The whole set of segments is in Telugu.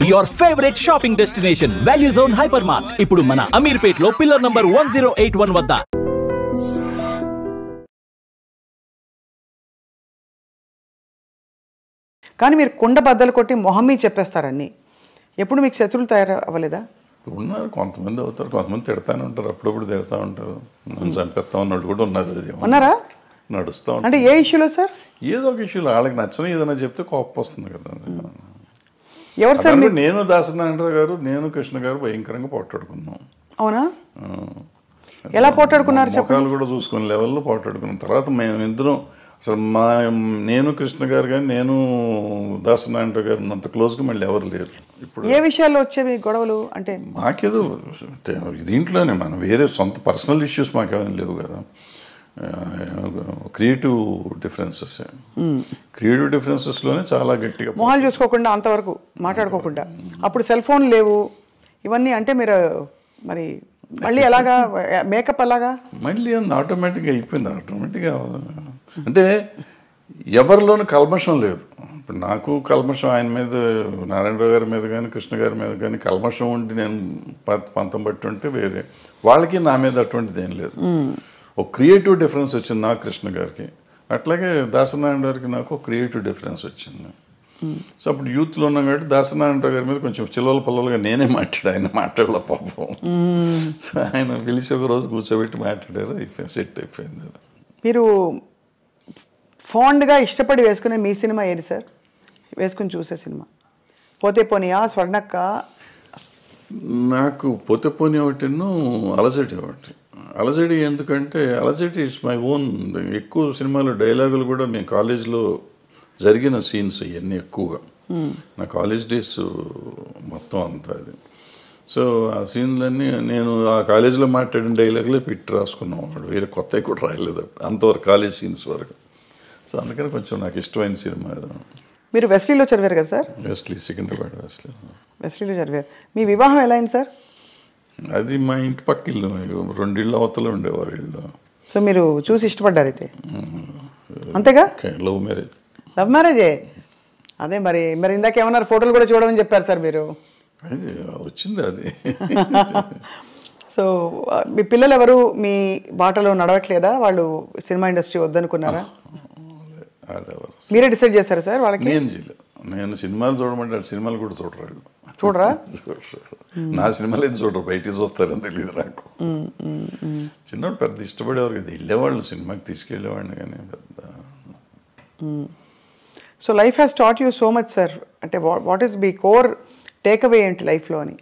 Your favorite shopping destination, Value Zone Hypermart. ఇప్పుడు మన అమీర్పేట్లో పిల్లర్ నంబర్ 1081 వద్ద. కానీ మీరు కుండ బద్దలు కొట్టి మొహమ్మీ చెప్పేస్తారని ఎప్పుడు మీకు శత్రువులు తయారు అవ్వలేదా? ఉన్నారు, కొంతమంది అవుతారు, కొంతమంది తిడతానే ఉంటారు, అప్పుడప్పుడు తిడతా ఉంటారు, నన్ను చంపేస్తా ఉన్నట్టు కూడా ఉన్నారు. ఉన్నారా? నడుస్తూ ఉంటారు. అంటే ఏ ఇష్యూలో సార్? ఏదో ఒక ఇష్యూలో వాళ్ళకి నచ్చని ఏదైనా చెప్తే కోపం వస్తుంది కదా. ఎవరు సార్? నేను దాసనారాయణరావు గారు, నేను కృష్ణ గారు భయంకరంగా పోట్లాడుకున్నాం. అవునా? ఎలా పోట్లాడుకున్నారు? ముఖాలు కూడా చూసుకునే లెవెల్లో పోట్లాడుకున్నాం. తర్వాత మేము ఇద్దరం అసలు నేను కృష్ణ గారు కానీ నేను దాసనారాయణరావు గారు అంత క్లోజ్గా మళ్ళీ ఎవరు లేరు. ఇప్పుడు ఏ విషయాల్లో వచ్చేవి గొడవలు? అంటే మాకేదో దీంట్లోనే మనం వేరే సొంత పర్సనల్ ఇష్యూస్ మాకేమైనా లేవు కదా. క్రియేటివ్ డిఫరెన్సెస్లోనే చాలా గట్టిగా మొహాలు చూసుకోకుండా అంతవరకు మాట్లాడుకోకుండా. అప్పుడు సెల్ ఫోన్ లేవు ఇవన్నీ. అంటే మీరు మరి మళ్ళీ ఎలాగా మేకప్ అలాగా మళ్ళీ ఆటోమేటిక్గా అయిపోయింది. ఆటోమేటిక్గా అంటే ఎవరిలోనూ కల్మషం లేదు. ఇప్పుడు నాకు కల్మషం ఆయన మీద, నారాయణరావు గారి మీద కానీ కృష్ణ గారి మీద కానీ కల్మషం ఉండి నేను పంతం బట్టి ఉంటే వేరే, వాళ్ళకి నా మీద అటువంటిది ఏం లేదు. ఒక క్రియేటివ్ డిఫరెన్స్ వచ్చింది నాకు కృష్ణ గారికి, అట్లాగే దాసనారాయణ గారికి నాకు ఒక క్రియేటివ్ డిఫరెన్స్ వచ్చింది. సో అప్పుడు యూత్లో ఉన్నాం కాబట్టి దాసనారాయణరావు గారి మీద కొంచెం చిల్లల పల్లలుగా నేనే ఆయన మాట్లాడలే పాపం. సో ఆయన పిలిచి ఒక రోజు కూర్చోబెట్టి మాట్లాడారు, సెట్ అయిపోయింది. మీరు ఫాండ్గా ఇష్టపడి వేసుకునే మీ సినిమా ఏది సార్? వేసుకుని చూసే సినిమా పోతే పోనీయా, స్వర్ణక్క? నాకు పోతే పోనీ ఒకటిను, అలజడి ఒకటి. అలజడి ఎందుకంటే అలజడి ఇట్స్ మై ఓన్. ఎక్కువ సినిమాలు డైలాగులు కూడా మేము కాలేజ్లో జరిగిన సీన్స్ ఇవన్నీ ఎక్కువగా నా కాలేజ్ డేస్ మొత్తం అంతా అది. సో ఆ సీన్లన్నీ నేను ఆ కాలేజీలో మాట్లాడిన డైలాగులే పెట్టి రాసుకున్నాం. వాడు వేరే కొత్తవి కూడా రాయలేదు అంతవరకు, కాలేజ్ సీన్స్ వరకు. సో అందుకని కొంచెం నాకు ఇష్టమైన సినిమా అది. మీరు వెస్లీలో చదివారు కదా సార్? వెస్లీ, సికింద్రాబాద్ వెస్లీలో చదివారు. మీ వివాహం ఎలా అయింది సార్? అది మా ఇంటి పక్క ఇల్లు, 2 ఇళ్ళు అవతల ఉండేవారు ఇల్లు. సో మీరు చూసి ఇష్టపడ్డారు అయితే, అంతేగా? Love marriage. లవ్ మ్యారేజే. అదే మరి ఇందాక ఏమన్నారు, ఫోటోలు కూడా చూడమని చెప్పారు సార్ మీరు. అది వచ్చింది అది. సో మీ పిల్లలు ఎవరు మీ బాటలో నడవట్లేదా? వాళ్ళు సినిమా ఇండస్ట్రీ వద్దనుకున్నారా? మీరే డిసైడ్ చేస్తారా సార్ వాళ్ళకి? నేను సినిమాలు చూడమంటే సినిమాలు కూడా చూడరు. చూడరా? నా సినిమాలు ఏం చూడరు, బయటికి చూస్తారని తెలియదు నాకు. చిన్నప్పుడు పెద్ద ఇష్టపడేవారు కదా, వెళ్ళేవాళ్ళు సినిమాకి తీసుకెళ్ళేవాడిని కానీ పెద్ద. So life has taught you so much sir. అంటే వాట్ ఈస్ మీ కోర్ టేక్ అవే ఏంటి లైఫ్లో అని?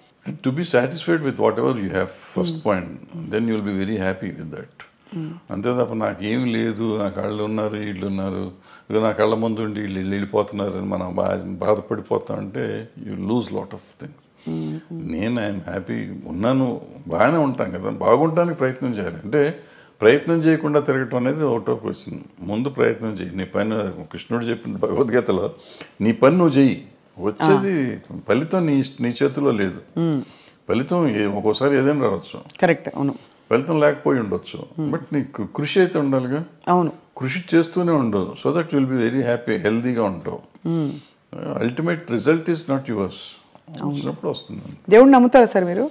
To be satisfied with whatever you have, first point, then you will be very happy with that. అంతే తప్ప నాకేం లేదు, నా కళ్ళు ఉన్నారు వీళ్ళు ఉన్నారు, ఇక నా కళ్ళ ముందు ఉండి వీళ్ళు వెళ్ళిపోతున్నారు అని మనం బాధపడిపోతా అంటే you lose lot of things. నేను ఐఎమ్ హ్యాపీ ఉన్నాను, బాగానే ఉంటాను కదా. బాగుంటానికి ప్రయత్నం చేయాలి. అంటే ప్రయత్నం చేయకుండా తిరగటం అనేది ఒకటోకి వచ్చింది. ముందు ప్రయత్నం చేయి, నీ పని. కృష్ణుడు చెప్పిన భగవద్గీతలో నీ పని నువ్వు చెయ్యి, వచ్చేది ఫలితం నీ చేతిలో లేదు. ఫలితం ఒక్కోసారి ఏదైనా రావచ్చు, కరెక్ట్, అవును. ఫలితం లేకపోయి ఉండొచ్చు, బట్ నీకు కృషి అయితే ఉండాలిగా. అవును, కృషి చేస్తూనే ఉండవు. So that will be very happy, హెల్దీగా ఉంటావు. Ultimate result is not yours, వచ్చినప్పుడు వస్తుంది. దేవుడు నమ్ముతారా సార్ మీరు?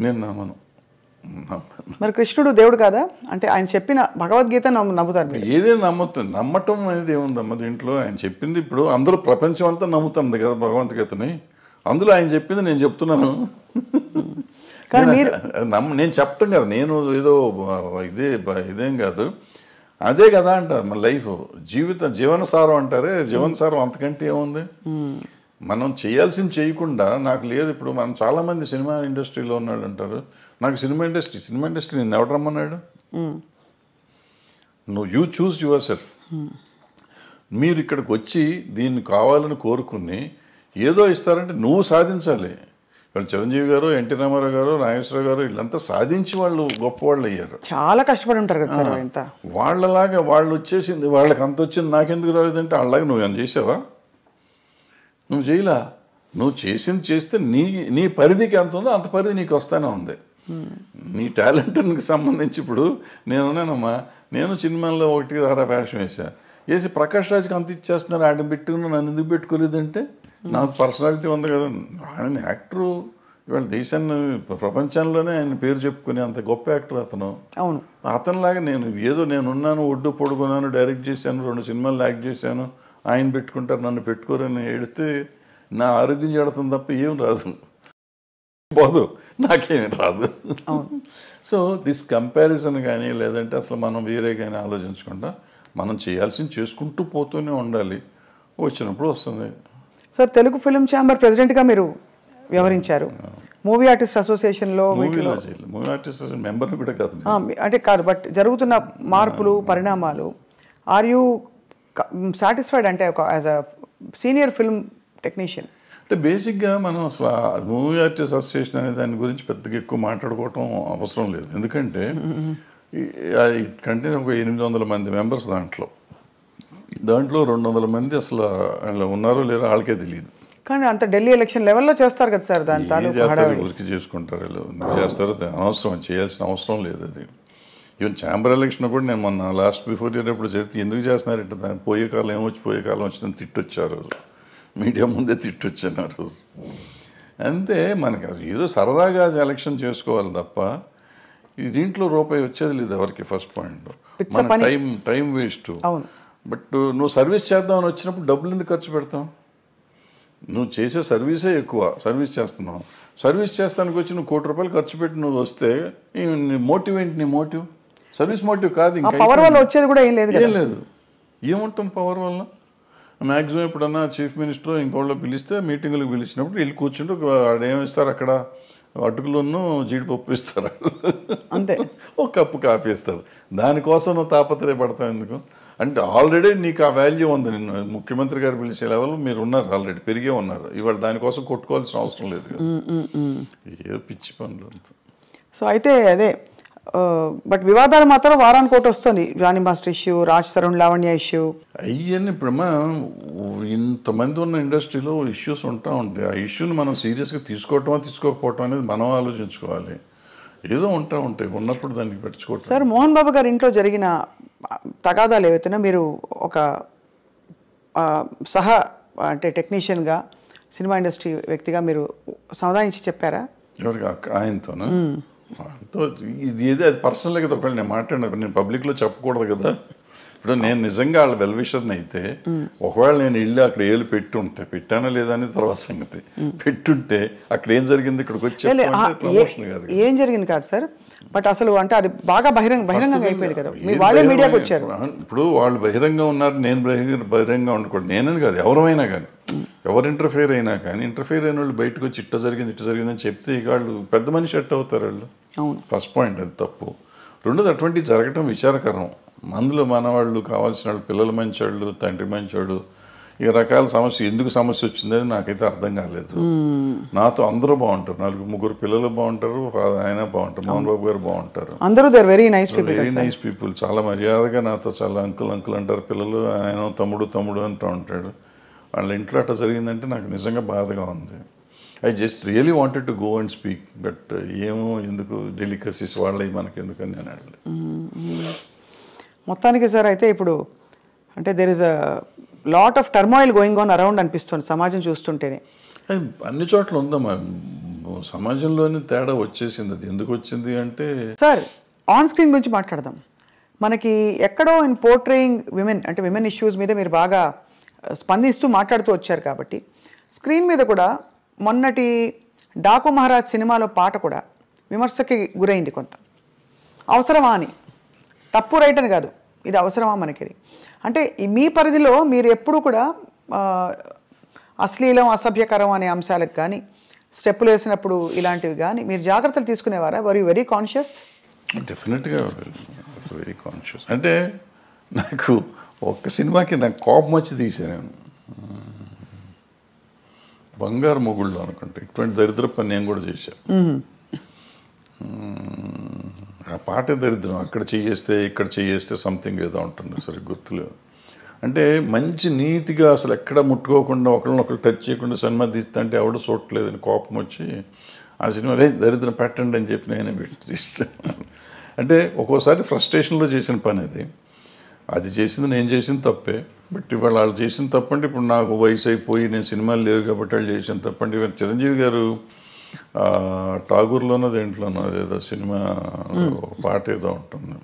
నేను నమ్మను. మరి కృష్ణుడు దేవుడు కాదా? అంటే ఆయన చెప్పిన భగవద్గీత నమ్ముతారు మీరు? ఏదైనా నమ్ముతుంది. నమ్మటం అనేది ఏముందమ్మ దీంట్లో? ఆయన చెప్పింది ఇప్పుడు అందరూ ప్రపంచం అంతా నమ్ముతుంది కదా భగవద్గీతని. అందులో ఆయన చెప్పింది నేను చెప్తున్నాను. నేను చెప్పటం కదా, నేను ఏదో ఇదేం కాదు, అదే కదా అంటారు మన లైఫ్. జీవనసారం అంటారే, జీవనసారం అంతకంటే ఏముంది? మనం చేయాల్సింది చేయకుండా నాకు లేదు. ఇప్పుడు మనం చాలామంది సినిమా ఇండస్ట్రీలో ఉన్నాడు అంటారు, నాకు సినిమా ఇండస్ట్రీ నేను ఎవడు రమ్మన్నాడు? నువ్వు యూ చూస్ యువర్ సెల్ఫ్. మీరు ఇక్కడికి వచ్చి దీన్ని కావాలని కోరుకుని ఏదో ఇస్తారంటే నువ్వు సాధించాలి. వాళ్ళు చిరంజీవి గారు, ఎన్టీ రామారావు గారు, నాగేశ్వరరావు గారు వీళ్ళంతా సాధించి వాళ్ళు గొప్పవాళ్ళు అయ్యారు. చాలా కష్టపడి ఉంటారు కదా సార్. ఎంత వాళ్ళలాగా వాళ్ళు వచ్చేసింది, వాళ్ళకి అంత వచ్చింది నాకెందుకు రాలేదంటే వాళ్ళలాగా నువ్వు ఏమైనా చేసావా? నువ్వు చేయలా. నువ్వు చేస్తే నీ పరిధికి ఎంత ఉందో అంత పరిధి నీకు వస్తూనే ఉంది. నీ టాలెంట్కి సంబంధించి ఇప్పుడు నేనున్నానమ్మా, నేను సినిమాల్లో 1 వేషం వేసా, వేసి ప్రకాష్ రాజ్కి అంత ఇచ్చేస్తున్నారు, ఆడిని పెట్టుకుని నన్ను ఎందుకు పెట్టుకోలేదంటే నాకు పర్సనాలిటీ ఉంది కదా, ఆయన యాక్టరు, ఇవాళ దేశాన్ని ప్రపంచంలోనే ఆయన పేరు చెప్పుకునే అంత గొప్ప యాక్టర్ అతను. అవును. అతనిలాగా నేను ఏదో నేనున్నాను, ఒడ్డు పొడుగున్నాను, డైరెక్ట్ చేశాను, 2 సినిమాలు యాక్ట్ చేశాను, ఆయన పెట్టుకుంటారు నన్ను పెట్టుకోరని ఏడిస్తే నా ఆరోగ్యం చెడుతుంది తప్ప ఏం రాదు, పోదు, నాకేం రాదు. సో దిస్ కంపారిజన్ కానీ లేదంటే అసలు మనం వేరే కానీ ఆలోచించకుండా మనం చేయాల్సింది చేసుకుంటూ పోతూనే ఉండాలి, వచ్చినప్పుడు వస్తుంది. సార్ తెలుగు ఫిల్మ్ ఛాంబర్ ప్రెసిడెంట్గా మీరు వ్యవహరించారు. మూవీ ఆర్టిస్ట్ అసోసియేషన్లో మూవీ ఆర్టిస్ట్ మెంబర్ని కూడా కాదు, అంటే కాదు, బట్ జరుగుతున్న మార్పులు పరిణామాలు, ఆర్ యూ సాటిస్ఫైడ్ అంటే ఒక as a senior film technician? అంటే బేసిక్గా మనం అసలు మూవీ ఆర్టిస్ట్ అసోసియేషన్ అనే దాని గురించి పెద్దగా ఎక్కువ మాట్లాడుకోవటం అవసరం లేదు. ఎందుకంటే కంటే ఒక 800 మంది మెంబర్స్ దాంట్లో 200 మంది అసలు ఉన్నారో లేరో వాళ్ళకే తెలియదు. కానీ అంత ఢిల్లీ ఎలక్షన్ లెవెల్లో చేస్తారు కదా సార్, దాని ఊరికి చేసుకుంటారు, చేస్తారు, అనవసరం, చేయాల్సిన అవసరం లేదు అది. ఈవెన్ ఛాంబర్ ఎలక్షన్ కూడా నేను మొన్న లాస్ట్ బిఫోర్ ఇయర్ ఎప్పుడు జరిగితే ఎందుకు చేస్తున్నారంటే దాన్ని పోయే కాలం ఏమొచ్చి పోయే కాలం వచ్చిందని తిట్టొచ్చారు, మీడియా ముందే తిట్టొచ్చాను ఆ రోజు. అంతే, మనకి ఏదో సరదాగా ఎలక్షన్ చేసుకోవాలి తప్ప దీంట్లో రూపాయి వచ్చేది లేదు ఎవరికి. ఫస్ట్ పాయింట్, మన టైం వేస్ట్. బట్ నువ్వు సర్వీస్ చేద్దామని వచ్చినప్పుడు డబ్బులు ఎందుకు ఖర్చు పెడతాం? నువ్వు చేసే సర్వీసే ఎక్కువ, సర్వీస్ చేస్తున్నావు, సర్వీస్ చేస్తానికి వచ్చి నువ్వు ₹1,00,00,000 ఖర్చు పెట్టి నువ్వు వస్తే నీ మోటివ్ ఏంటి? నీ మోటివ్ సర్వీస్ మోటివ్ కాదు. ఇంకా పవర్ వల్ల వచ్చేది కూడా ఏం లేదు. ఏముంటాం పవర్ వల్ల? మ్యాక్సిమం ఎప్పుడన్నా చీఫ్ మినిస్టర్ ఇంకోళ్ళు పిలిస్తే మీటింగులకు పిలిచినప్పుడు వెళ్ళి కూర్చుంటే ఏమిస్తారు అక్కడ, అటుకులను జీడిపప్పు ఇస్తారు, అంతే, ఒక కప్పు కాఫీ ఇస్తారు. దానికోసం నువ్వు తాపత్రయపడతావు ఎందుకు? అంటే ఆల్రెడీ నీకు ఆ వాల్యూ ఉంది. నిన్ను ముఖ్యమంత్రి గారు పిలిచే లెవెల్ మీరు ఉన్నారు, ఆల్రెడీ పెరిగే ఉన్నారు. ఇవాళ దానికోసం కొట్టుకోవాల్సిన అవసరం లేదు కదా, ఏదో పిచ్చి పనులు అంతా. సో అయితే అదే, బట్ వివాదాలు మాత్రం వారానికి ఒకటి వస్తుంది. Jani master issue, Raj Tarun Lavanya issue, అవన్నీ ఇప్పుడు ఇంతమంది ఉన్న ఇండస్ట్రీలో ఇష్యూస్ ఉంటా ఉంటాయి. ఆ ఇష్యూని మనం సీరియస్గా తీసుకోవటమా తీసుకోకపోవటం అనేది మనం ఆలోచించుకోవాలి. ఏదో ఉంటాయి, ఉన్నప్పుడు దానికి పెట్టుకోవటం. సార్ మోహన్ బాబు గారి ఇంట్లో జరిగిన తగాదాలు ఏవైతేనా మీరు ఒక అంటే టెక్నీషియన్గా, సినిమా ఇండస్ట్రీ వ్యక్తిగా మీరు సమాధానించి చెప్పారా? ఎవరికి? ఆయనతోనా? ఆయనతో ఇది ఏదో అది పర్సనల్ కదా, ఒకవేళ నేను మాట్లాడినప్పుడు నేను పబ్లిక్లో చెప్పకూడదు కదా. ఇప్పుడు నేను నిజంగా వాళ్ళ వెల్విషర్ని అయితే ఒకవేళ నేను వెళ్ళి అక్కడ ఏళ్ళు పెట్టుంటే, పెట్టానా లేదా అనేది తర్వాత సంగతి, పెట్టుంటే అక్కడ ఏం జరిగింది ఇక్కడికి వచ్చే ప్రమోషన్ కాదు, ఏం జరిగింది కాదు సార్, బట్ అసలు అంటే అది బాగా బహిరంగంగా అయిపోయింది కదా, వాళ్ళే మీడియాకి వచ్చారు. ఇప్పుడు వాళ్ళు బహిరంగంగా ఉన్నారు, నేను బహిరంగంగా ఉండకూడదు, నేనని కాదు, ఎవరైనా కానీ, ఎవరు ఇంటర్ఫియర్ అయినా కానీ, ఇంటర్ఫియర్ అయిన వాళ్ళు బయటకు వచ్చి ఇట్ట జరిగిందని చెప్తే ఇక వాళ్ళు పెద్ద మనిషి ఎట్ అవుతారు వాళ్ళు. ఫస్ట్ పాయింట్ అది తప్పు. రెండోది అటువంటివి జరగటం విచారకరం. అందులో మనవాళ్ళు కావాల్సిన వాళ్ళు, పిల్లలు మంచివాళ్ళు, తండ్రి మంచివాడు, ఇక రకాల సమస్య, ఎందుకు సమస్య వచ్చిందని నాకైతే అర్థం కాలేదు. నాతో అందరూ బాగుంటారు, 4-3 పిల్లలు బాగుంటారు, ఆయన బాగుంటారు, మోహన్ బాబు గారు బాగుంటారు, అందరూ వెరీ నైస్ పీపుల్, చాలా మర్యాదగా నాతో చాలా అంకుల్ అంటారు పిల్లలు, ఆయన తమ్ముడు అంటూ ఉంటాడు. వాళ్ళ ఇంట్లో అట్లా జరిగిందంటే నాకు నిజంగా బాధగా ఉంది. I just really wanted to go and speak, but ఏమో ఎందుకు డెలికసీస్ వాళ్ళవి మనకి ఎందుకని నేను అడగలేదు. మొత్తానికి సార్ అయితే ఇప్పుడు అంటే there is a lot of turmoil going on around అనిపిస్తుంది సమాజం చూస్తుంటేనే. అన్ని చోట్ల ఉందమ్మా, సమాజంలోనే తేడా వచ్చేసింది. అది ఎందుకు వచ్చింది అంటే, సార్ ఆన్ స్క్రీన్ గురించి మాట్లాడదాం. మనకి ఎక్కడో ఇన్ పోర్ట్రేయింగ్ విమెన్, అంటే విమెన్ ఇష్యూస్ మీద మీరు బాగా స్పందిస్తూ మాట్లాడుతూ వచ్చారు కాబట్టి, స్క్రీన్ మీద కూడా మొన్నటి డాకు మహారాజ్ సినిమాలో పాట కూడా విమర్శకి గురైంది కొంత. అవసరమా అని, తప్పు రైట్ అని కాదు, ఇది అవసరమా మనకి అంటే మీ పరిధిలో మీరు ఎప్పుడు కూడా అశ్లీలం, అసభ్యకరం అనే అంశాలకు కానీ, స్టెప్పులు వేసినప్పుడు ఇలాంటివి కానీ మీరు జాగ్రత్తలు తీసుకునేవారా? Were you very conscious? డెఫినెట్గా వెరీ కాన్షియస్. అంటే నాకు ఒక్క సినిమాకి నాకు కోపం వచ్చి తీసాను, బంగారు మొగుళ్ళు అనుకుంటే. ఇటువంటి దరిద్ర పని నేను కూడా చేశాను. ఆ పాటే దరిద్రం, అక్కడ చేయేస్తే ఇక్కడ చేయేస్తే సంథింగ్ ఏదో ఉంటుంది, సరే గుర్తులేదు. అంటే మంచి నీతిగా అసలు ఎక్కడ ముట్టుకోకుండా ఒకళ్ళనొకళ్ళు టచ్ చేయకుండా సినిమా తీస్తా అంటే ఎవడో చూడలేదని కోపం వచ్చి ఆ సినిమా దరిద్రం పెట్టండి అని చెప్పి నేనే పెట్టి తీస్తాను. అంటే ఒక్కోసారి ఫ్రస్ట్రేషన్లో చేసిన పని అది. అది చేసింది నేను చేసిన తప్పే. బట్ ఇవాళ వాళ్ళు చేసిన తప్పంటే ఇప్పుడు నాకు వయసు అయిపోయి నేను సినిమాలు లేవు కాబట్టి వాళ్ళు చేసిన తప్పంటే ఇవాళ చిరంజీవి గారు ఠాగూర్లోనో దేంట్లోనో అదేదో సినిమా పాట ఏదో ఉంటుంది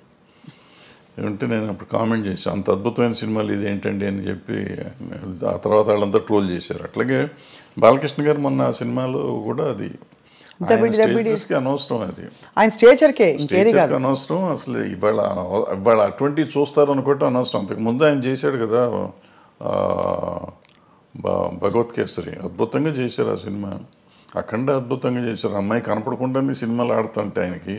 ఏమంటే నేను అప్పుడు కామెంట్ చేశాను, అంత అద్భుతమైన సినిమాలు ఇదేంటండి అని చెప్పి. ఆ తర్వాత వాళ్ళంతా ట్రోల్ చేశారు. అట్లాగే బాలకృష్ణ గారు మొన్న ఆ సినిమాలో కూడా అది స్టేజెస్కి అనవసరం, అది ఆయన స్టేచర్కే ఇంకేది కాదు అనవసరం. అసలు ఇవాళ అటువంటివి చూస్తారు అనుకోవటం అనవసరం. అంతకు ముందు ఆయన చేశాడు కదా భగవత్ కేసరి, అద్భుతంగా చేశారు ఆ సినిమా. అఖండ అద్భుతంగా చేశారు. అమ్మాయి కనపడకుండానే సినిమాలు ఆడుతుంటే ఆయనకి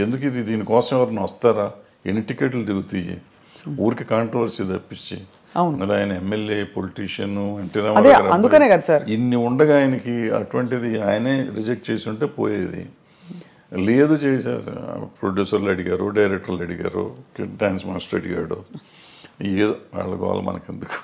ఎందుకు ఇది, దీనికోసం ఎవరిని వస్తారా, ఎన్ని టికెట్లు దిగుతాయి, ఊరికి కాంట్రవర్సీ తప్పించి. అందులో ఆయన ఎమ్మెల్యే పొలిటీషియన్ అందుకనే కదా సార్ ఇన్ని ఉండగా ఆయనకి అటువంటిది ఆయనే రిజెక్ట్ చేసి ఉంటే పోయేది. లేదు చేసే ప్రొడ్యూసర్లు అడిగారు, డైరెక్టర్లు అడిగారు, డాన్స్ మాస్టర్ అడిగాడు, ఏదో వాళ్ళ గోల మనకెందుకు.